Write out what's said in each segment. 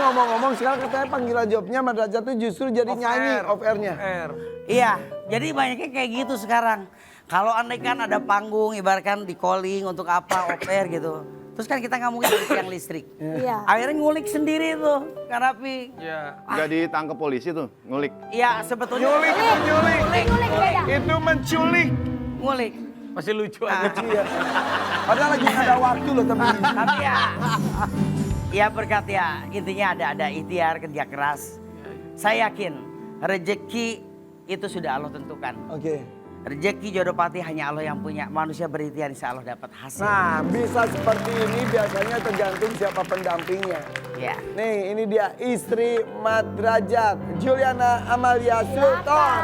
ngomong-ngomong sekarang katanya panggilan jawabnya Mat Derajat tuh justru jadi nyanyi off air-nya. Iya, jadi banyaknya kayak gitu sekarang. Kalau andai kan ada panggung, ibaratkan di calling untuk apa, off air gitu. Terus kan kita nggak mungkin dari tiang listrik. Iya. Akhirnya ngulik sendiri tuh, Kak Rapi. Iya. Nggak ditangkap polisi tuh, ngulik. Iya, sebetulnya Nyulik, nyulik. Ngulik beda. Itu menculik. ngulik. Masih lucu aja. Iya. Padahal lagi nggak ada waktu loh tapi. Tapi ya berkat ya, intinya ada ikhtiar, kerja keras. Saya yakin rezeki itu sudah Allah tentukan. Oke. Rezeki jodoh pati hanya Allah yang punya. Manusia berikhtiar insya Allah dapat hasil. Nah, bisa seperti ini biasanya tergantung siapa pendampingnya. Ya. Nih, ini dia istri Mat Derajat, Juliana Amalia Sultan.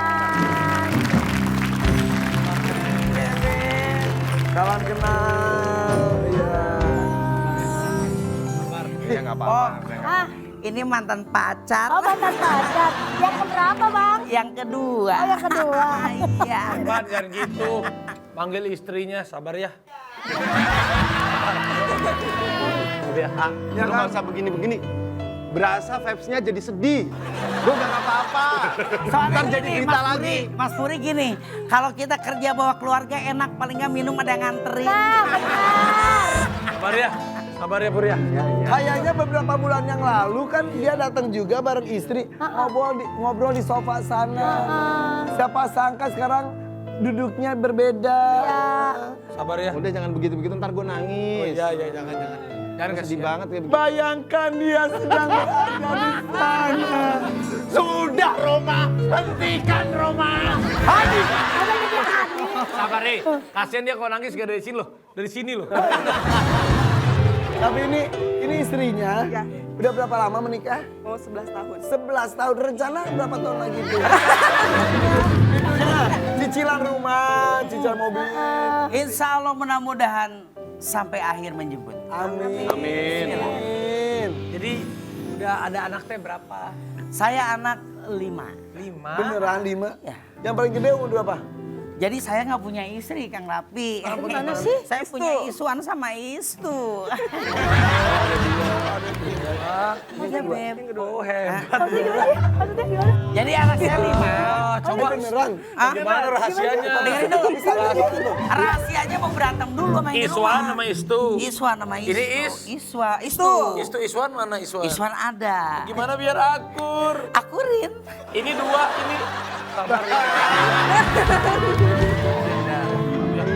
Salam kenal. Ya. Ya nggak apa-apa. Ah, Ini mantan pacar. oh mantan pacar. Yang keberapa bang? Yang kedua. Oh yang kedua. Iya. Bang, jangan gitu. Panggil istrinya, sabar ya. Ya Ya nggak kan? usah begini-begini. Berasa vibes-nya jadi sedih. Gue nggak apa-apa. Soalnya Ntar jadi gini, cerita Mas lagi. Puri, Mas Puri gini, kalau kita kerja bawa keluarga enak, paling nggak minum ada yang nganterin. Nah benar. Sabar ya. Sabar ya, Pur ya. Kayaknya beberapa bulan yang lalu kan dia datang juga bareng istri ngobrol di sofa sana. Siapa sangka sekarang duduknya berbeda. Ya. Sabar ya. Udah jangan begitu-begitu, ntar gue nangis. Iya, jangan. Jangan Sedih kasih banget ya. Bayangkan dia sedang berada di sana. Sudah Roma, hentikan Roma. Hadi. Sabar nih. Kasian dia kalau nangis gak dari sini loh. Dari sini loh. Tapi ini istrinya. Udah berapa lama menikah? Oh 11 tahun. 11 tahun. Rencana berapa tahun lagi tuh? Cicilan rumah, cicilan mobil. Insya Allah mudah-mudahan sampai akhir menjemput. Amin. Amin. Amin. Jadi udah ada anak teh berapa? Saya anak 5. 5. Beneran 5? Ya. Yang paling gede umur berapa? Jadi saya nggak punya istri, Kang Rapi. Gimana sih? Saya punya Iswan sama Istu. Iya, Beb. Oh hebat. Maksudnya gimana sih? Maksudnya gimana? Jadi anak saya 5. Coba. Beneran? Ah, Gimana rahasianya? dengerin dulu. Rahasianya mau berantem dulu sama yang di Iswan rumah. sama Istu. Iswan sama Istu. Ini Is. Istu. Istu Iswan mana Iswan? Iswan ada. Gimana biar akur? Akurin. Ini 2, ini sabar ya.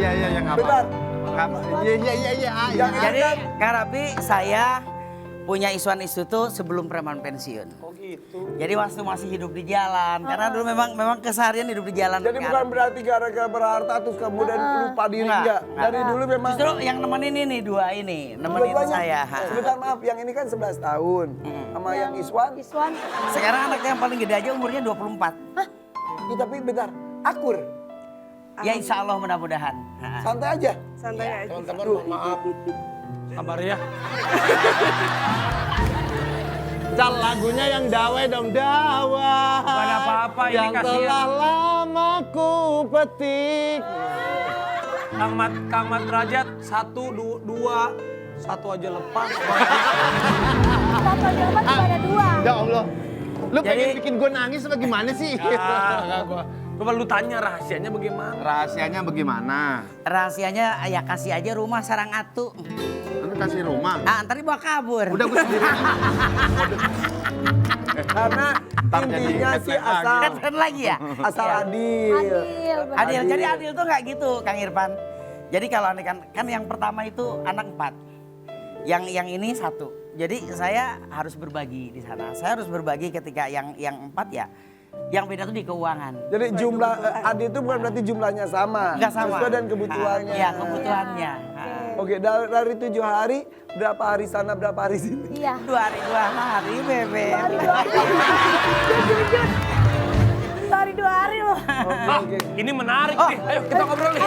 Iya, nggak Benar. apa-apa. Iya. Yang Jadi ada- Kang Rapi, saya punya Iswan Istu tuh sebelum preman pensiun. Oh gitu. Jadi waktu masih hidup di jalan, karena dulu memang keseharian hidup di jalan. Jadi bukan berarti gara-gara berharta terus kemudian lupa diri Enggak, enggak. Dari dulu memang. Justru yang nemenin ini 2 ini, nemenin Dua-duanya- saya. Sebentar maaf, yang ini kan 11 tahun. Sama yang Iswan. Iswan. Sekarang anaknya yang paling gede aja umurnya 24. Ih, tapi bentar, akur. Ya insya Allah mudah-mudahan. Santai aja. Santai aja. Teman-teman mohon maaf. Sabar ya. Cal lagunya yang dawe dong, dawa. Bukan apa-apa, ini yang kasihan. telah lama ku petik. Kang Mat Derajat 1, 2, 1 aja lepas. Satu jawaban cuma ada 2. Ya Allah, lu Jadi- pengen bikin gue nangis apa gimana sih? Enggak gua. Coba lu tanya rahasianya bagaimana? Rahasianya bagaimana? Rahasianya ya kasih aja rumah sarang atu. Lu kasih rumah. Ah, ntar dibawa kabur. Udah gue sendiri. Karena Ntar jadi intinya sih headline asal Keren lagi ya? asal Iya. adil. Adil. benar. Adil. Jadi adil tuh nggak gitu, Kang Irfan. Jadi kalau kan yang pertama itu anak 4. Yang ini 1. Jadi saya harus berbagi di sana. Saya harus berbagi ketika yang 4 ya. Yang beda tuh di keuangan. Jadi jumlah adil itu bukan berarti jumlahnya sama. Enggak sama. Sesuai dengan kebutuhannya. Iya, kebutuhannya. Oke, dari 7 hari, berapa hari sana, berapa hari sini? Iya. 2 hari 2 hari, Bebe. hari 2 hari loh. Ah, ini menarik nih. Ayo kita ngobrol nih.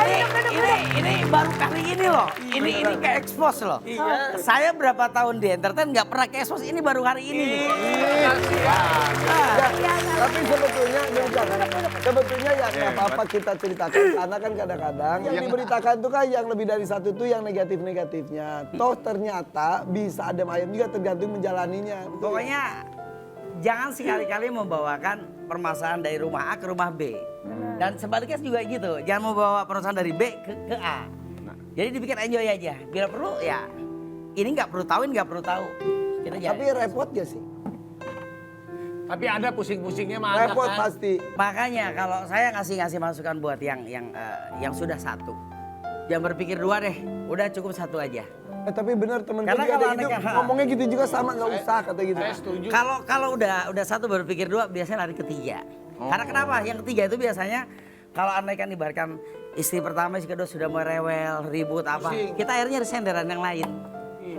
Ini baru kali ini loh. Ini ke expose loh. Saya berapa tahun di entertain nggak pernah ke expose, ini baru hari ini nih. Tapi sebetulnya sebetulnya ya nggak apa-apa kita ceritakan karena kan kadang-kadang yang diberitakan tuh kan yang lebih dari satu tuh yang negatif-negatifnya. Toh ternyata bisa adem ayem juga tergantung menjalaninya. Pokoknya jangan sekali-kali membawakan permasalahan dari rumah A ke rumah B. Dan sebaliknya juga gitu. Jangan membawa permasalahan dari B ke A. Jadi dibikin enjoy aja. Bila perlu ya ini nggak perlu tahu, ini nggak perlu tahu. Kita Tapi jalan. repot gak sih? Tapi ada pusing-pusingnya mah ada Repot kan. pasti. Makanya kalau saya ngasih masukan buat yang sudah satu. Jangan berpikir dua deh. Udah cukup satu aja. Tapi benar temen gue Karena juga kalau ada gitu, aneh- ngomongnya gitu juga sama nggak usah kata gitu. Saya setuju. Kalau udah satu berpikir dua, biasanya lari ketiga. Karena kenapa? Yang ketiga itu biasanya kalau andaikan ibaratkan istri pertama, istri kedua sudah merewel, ribut apa, kita akhirnya ada senderan yang lain.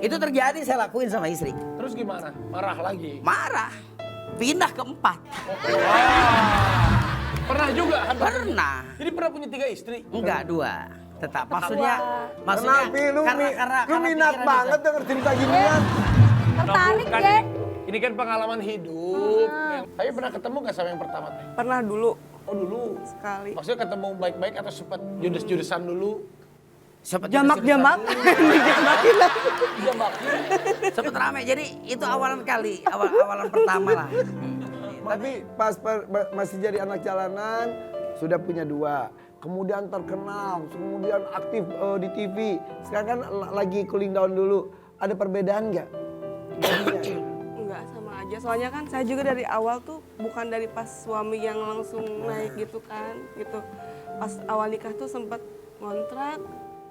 Itu terjadi saya lakuin sama istri. Terus gimana? Marah lagi? Marah, pindah ke 4. Pernah juga? Pernah, Jadi pernah punya 3 istri? enggak 2. Tetap maksudnya Kenapa lu, lu minat pikiran banget itu. denger cerita ginian. Tertarik Kan ya? ini kan pengalaman hidup. Tapi pernah ketemu gak sama yang pertama teh? Pernah dulu Oh dulu? sekali. Maksudnya ketemu baik-baik atau sempat judes-judesan dulu? Sempet Jamak-jamak. Sempet rame, jadi itu awalan kali, awalan pertama lah. Tapi pas masih jadi anak jalanan sudah punya 2. Kemudian terkenal, kemudian aktif di TV. Sekarang kan lagi cooling down dulu. Ada perbedaan nggak? Enggak, sama aja. Soalnya kan saya juga dari awal tuh bukan dari pas suami yang langsung naik gitu kan. Gitu. Pas awal nikah tuh sempat ngontrak,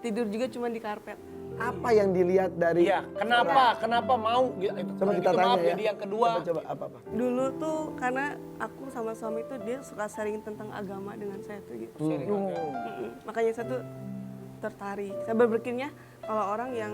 tidur juga cuma di karpet. Apa yang dilihat dari? Iya, kenapa? Kenapa mau? Gitu. Coba kita Itu tanya maaf, ya. Jadi yang kedua. Coba apa? Dulu tuh karena aku sama suami tuh dia suka sharing tentang agama dengan saya tuh gitu. Makanya saya tuh tertarik. Saya berpikirnya kalau orang yang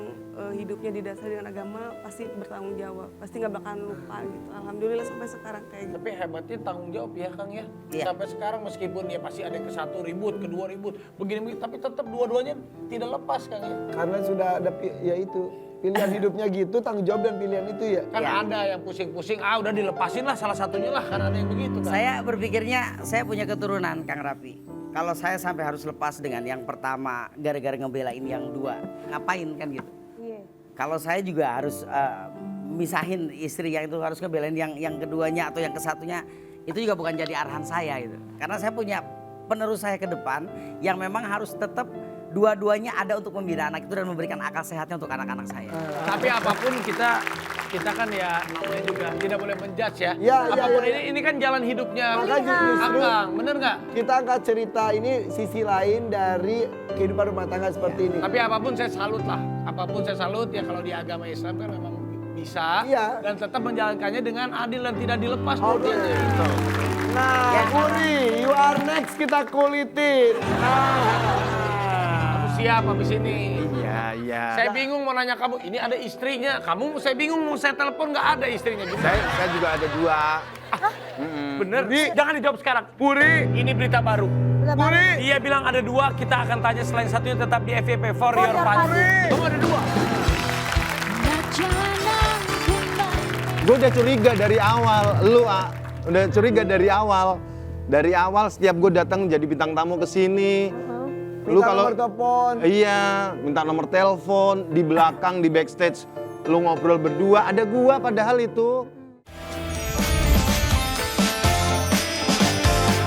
hidupnya didasari dengan agama pasti bertanggung jawab, pasti nggak bakalan lupa gitu. Alhamdulillah sampai sekarang kayak gitu. Tapi hebatnya tanggung jawab ya Kang ya. Iya. Sampai sekarang meskipun ya pasti ada yang ke satu ribut, kedua ribut, begini tapi tetap dua-duanya tidak lepas Kang ya. Karena sudah ada ya itu pilihan hidupnya gitu, tanggung jawab dan pilihan itu ya. Kan ada yang pusing-pusing, udah dilepasin lah salah satunya lah, kan ada yang begitu kan. Saya berpikirnya saya punya keturunan Kang Rapi. Kalau saya sampai harus lepas dengan yang pertama gara-gara ngebelain yang 2, ngapain kan gitu. Iya. Kalau saya juga harus misahin istri yang itu harus ngebelain yang keduanya atau yang kesatunya, itu juga bukan jadi arahan saya gitu. Karena saya punya penerus saya ke depan yang memang harus tetap dua-duanya ada untuk membina anak itu dan memberikan akal sehatnya untuk anak-anak saya. Tapi apapun kita kan ya namanya juga tidak boleh menjudge ya. Iya, Apapun iya. ini kan jalan hidupnya Makanya justru Akang, bener nggak? kita angkat cerita ini sisi lain dari kehidupan rumah tangga seperti ini. Tapi apapun saya salut lah. Apapun saya salut ya kalau di agama Islam kan memang bisa Iya. dan tetap menjalankannya dengan adil dan tidak dilepas Oke. dua-duanya. Nah, Puri, you are next kita kulitin. Kamu siap habis ini? Iya. Saya bingung mau nanya kamu, ini ada istrinya. Saya bingung mau saya telepon nggak ada istrinya. Saya juga ada 2. Bener? Jangan dijawab sekarang. Puri, ini berita baru. Puri, Dia bilang ada 2, kita akan tanya selain satunya tetap di FYP for your party. Kamu ada 2. Gue udah curiga dari awal, udah curiga dari awal. Dari awal setiap gue datang jadi bintang tamu ke sini. minta nomor telepon. Iya, minta nomor telepon, di belakang, di backstage, lu ngobrol berdua, ada gua padahal itu.